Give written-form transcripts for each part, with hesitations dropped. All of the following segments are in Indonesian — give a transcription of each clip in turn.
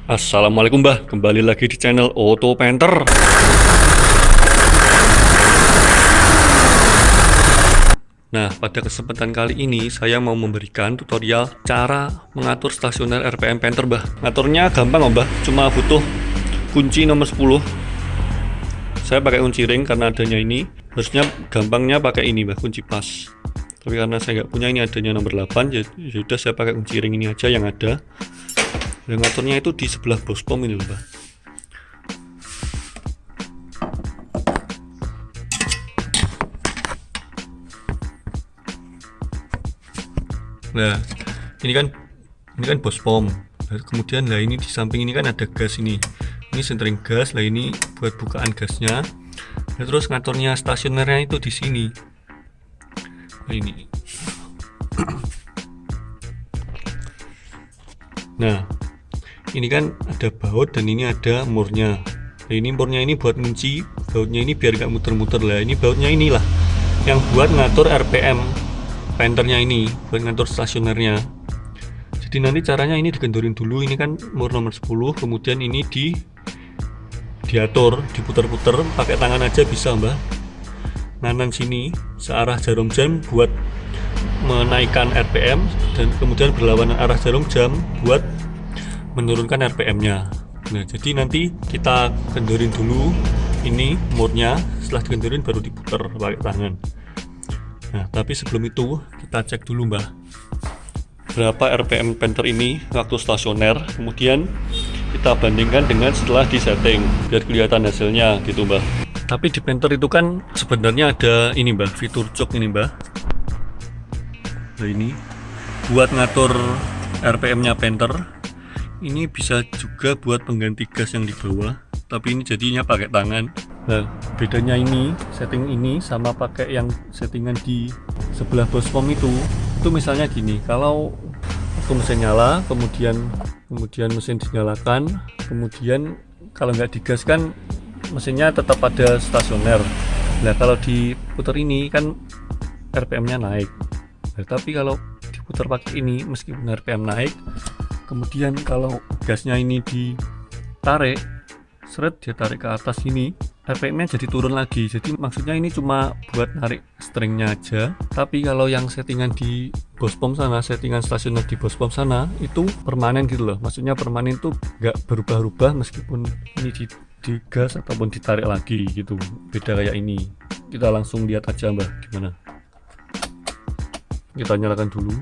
Assalamualaikum Mbah, kembali lagi di channel Auto Painter. Nah, pada kesempatan kali ini saya mau memberikan tutorial cara mengatur stasioner RPM Painter, Mbah. Ngaturnya gampang, Mbah, cuma butuh kunci nomor 10. Saya pakai kunci ring karena adanya ini. Harusnya gampangnya pakai ini, Mbah, kunci pas. Tapi karena saya nggak punya, ini adanya nomor 8, jadi sudah saya pakai kunci ring ini aja yang ada. Dan ngaturnya itu di sebelah bospom ini, Mbah. Nah, ini kan bospom. Nah, kemudian lah ini di samping ini kan ada gas ini. Ini sentering gas, lah ini buat bukaan gasnya. Nah, terus ngaturnya stasionernya itu di sini. Nah, ini. Nah, ini kan ada baut dan ini ada murnya. Nah, ini murnya ini buat ngunci, bautnya ini biar nggak muter-muter lah. Ini bautnya inilah yang buat ngatur RPM painternya ini, buat ngatur stasionernya. Jadi nanti caranya ini dikendorin dulu. Ini kan mur nomor 10, kemudian ini diatur, diputer-puter pakai tangan aja bisa, Mbah. Nganan sini searah jarum jam buat menaikkan RPM, dan kemudian berlawanan arah jarum jam buat menurunkan RPM-nya. Nah, jadi nanti kita kendorin dulu ini murnya, setelah dikendorin baru diputer pakai tangan. Nah, tapi sebelum itu kita cek dulu, Mbah, berapa RPM painter ini waktu stasioner, kemudian kita bandingkan dengan setelah di setting biar kelihatan hasilnya gitu, Mbah. Tapi di painter itu kan sebenarnya ada ini, Mbah, fitur jok ini, Mbah. Nah, ini buat ngatur RPM-nya painter. Ini bisa juga buat pengganti gas yang di bawah, tapi ini jadinya pakai tangan. Nah, bedanya ini, setting ini sama pakai yang settingan di sebelah bospom itu misalnya gini, kalau waktu mesin nyala, kemudian mesin dinyalakan, kemudian kalau nggak digas kan mesinnya tetap ada stasioner. Nah, kalau diputar ini kan RPM-nya naik. Nah, tapi kalau diputar pakai ini, meskipun RPM naik, kemudian kalau gasnya ini ditarik, seret dia tarik ke atas ini, RPM-nya jadi turun lagi. Jadi maksudnya ini cuma buat narik stringnya aja. Tapi kalau yang settingan di bospom sana, settingan stasioner di bospom sana itu permanen gitu loh. Maksudnya permanen tuh nggak berubah-ubah meskipun ini digas ataupun ditarik lagi gitu. Beda kayak ini. Kita langsung lihat aja, Mbah, gimana. Kita nyalakan dulu.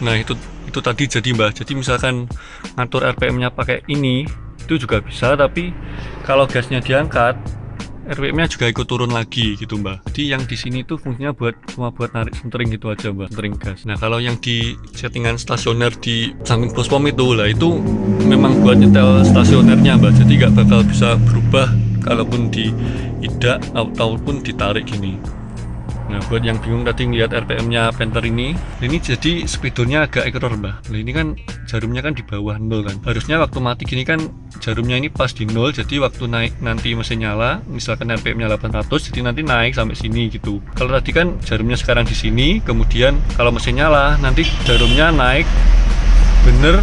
Nah, itu tadi jadi, Mbah. Jadi misalkan ngatur RPM-nya pakai ini itu juga bisa, tapi kalau gasnya diangkat, RPM-nya juga ikut turun lagi gitu, Mbah. Jadi yang di sini tuh fungsinya cuma buat narik sentering gitu aja, Mbah, sentering gas. Nah, kalau yang di settingan stasioner di samping bospom itu lah, itu memang buat nyetel stasionernya, Mbah. Jadi nggak bakal bisa berubah kalaupun diidak ataupun ditarik gini. Nah, buat yang bingung tadi ngeliat RPM-nya Panther ini jadi speedonya agak error mbah. Nah, ini kan jarumnya kan di bawah 0 kan. Harusnya waktu mati gini kan jarumnya ini pas di 0, jadi waktu naik nanti mesin nyala, misalkan RPM-nya 800, jadi nanti naik sampai sini gitu. Kalau tadi kan jarumnya sekarang di sini, kemudian kalau mesin nyala nanti jarumnya naik bener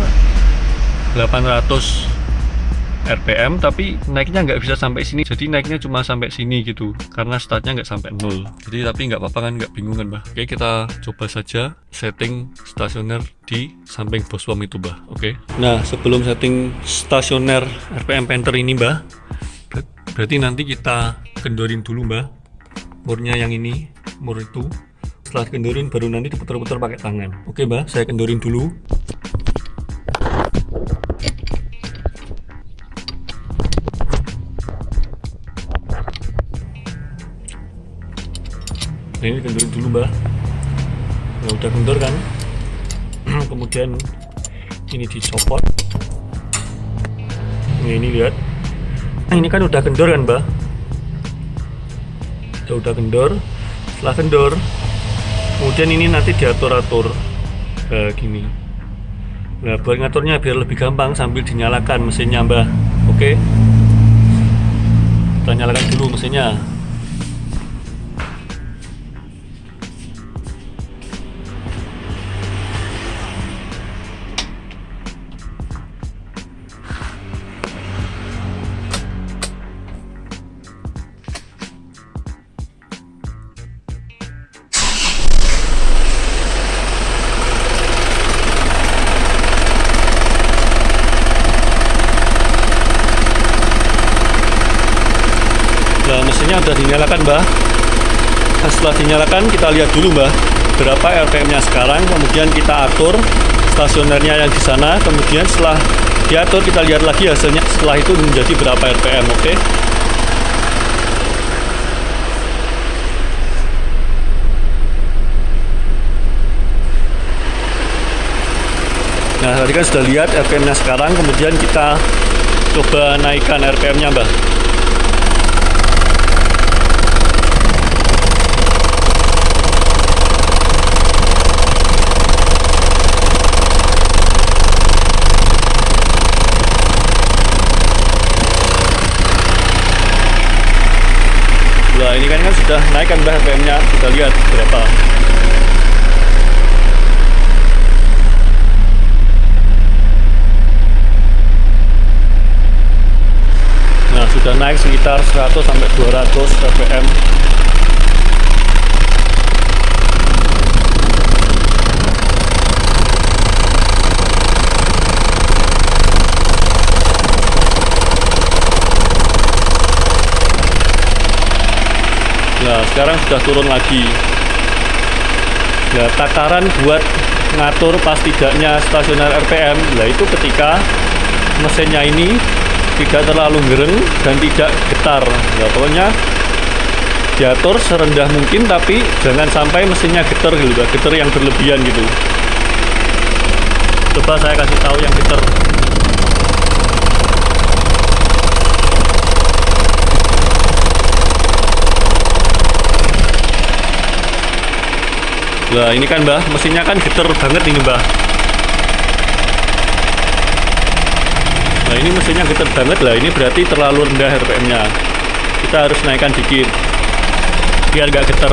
800 RPM, tapi naiknya nggak bisa sampai sini, jadi naiknya cuma sampai sini gitu karena startnya nggak sampai 0. Jadi tapi nggak apa-apa kan, nggak bingung kan mbah. Oke, kita coba saja setting stasioner di samping Bosworm itu mbah. Oke, nah sebelum setting stasioner RPM Panther ini mbah, berarti nanti kita kendorin dulu mbah murnya, yang ini mur itu. Setelah kendorin baru nanti diputar-putar pakai tangan. Oke mbah, saya kendorin dulu. Nah, ini kendorin dulu mbah. Nah, udah kendor kan. Kemudian ini dicopot. Nah, ini lihat. Nah, ini kan udah kendor kan mbah. Udah kendor. Setelah kendor, kemudian ini nanti diatur-atur gini. Nah, buat ngaturnya biar lebih gampang sambil dinyalakan mesinnya mbah. Oke, kita nyalakan dulu mesinnya. Nah, mesinnya udah dinyalakan mbah. Nah, setelah dinyalakan kita lihat dulu mbah berapa RPM-nya sekarang, kemudian kita atur stasionernya yang di sana, kemudian setelah diatur kita lihat lagi hasilnya setelah itu menjadi berapa RPM. Oke. Nah, tadi kan sudah lihat RPM-nya sekarang, kemudian kita coba naikkan RPM-nya mbah. Nah, ini kan sudah naikkan mbah RPM-nya, kita lihat berapa. Nah, sudah naik sekitar 100 sampai 200 RPM. Nah, sekarang sudah turun lagi. Nah, takaran buat ngatur pas tidaknya stasioner RPM, nah itu ketika mesinnya ini tidak terlalu gereng dan tidak getar. Nah, pokoknya diatur serendah mungkin, tapi jangan sampai mesinnya getar gitu, getar yang berlebihan gitu. Coba saya kasih tahu yang getar. Nah, ini kan mbah, mesinnya kan getar banget ini mbah. Nah, ini mesinnya getar banget lah, ini berarti terlalu rendah RPM-nya. Kita harus naikkan dikit biar gak getar.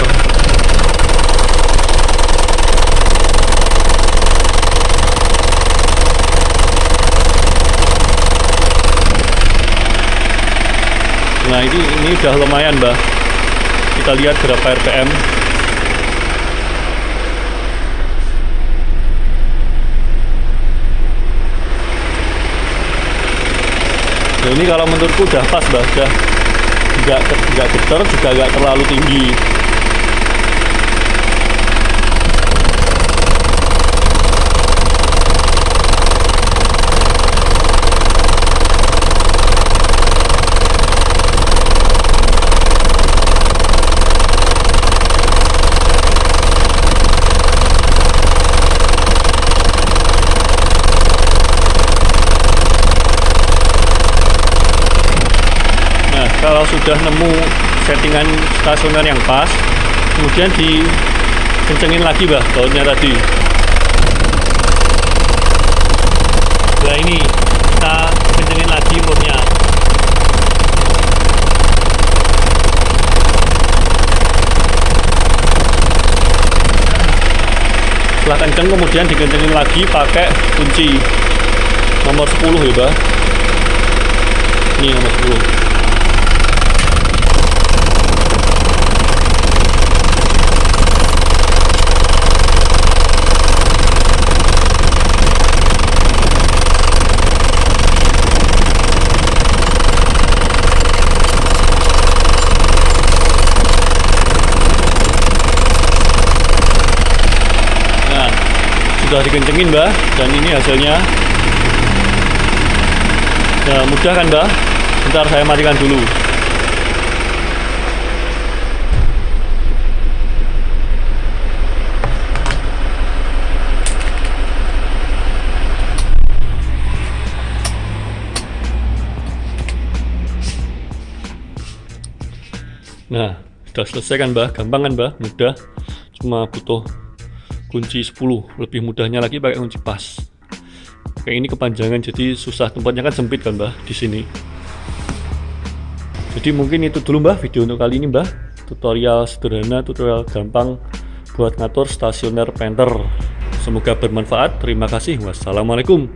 Nah, ini udah lumayan mbah. Kita lihat berapa RPM. Nah, ini kalau menurutku udah pas mbak, udah nggak getar, juga nggak terlalu tinggi. Kalau sudah nemu settingan stasioner yang pas, kemudian dikencengin lagi Mbah bautnya tadi. Nah ini kita kencengin lagi murnya. Setelah kenceng kemudian dikencengin lagi pakai kunci nomor 10 ya Mbah. Ini nomor 10. Sudah dikencengin Mbah, dan ini hasilnya. Nah, mudah kan Mbah? Bentar saya matikan dulu. Nah, sudah selesai kan Mbah? Gampang kan Mbah? Mudah. Cuma butuh kunci 10, lebih mudahnya lagi pakai kunci pas. Kayak ini kepanjangan jadi susah, tempatnya kan sempit kan Mbah di sini. Jadi mungkin itu dulu Mbah video untuk kali ini Mbah. Tutorial sederhana, tutorial gampang buat ngatur stasioner printer. Semoga bermanfaat. Terima kasih. Wassalamualaikum.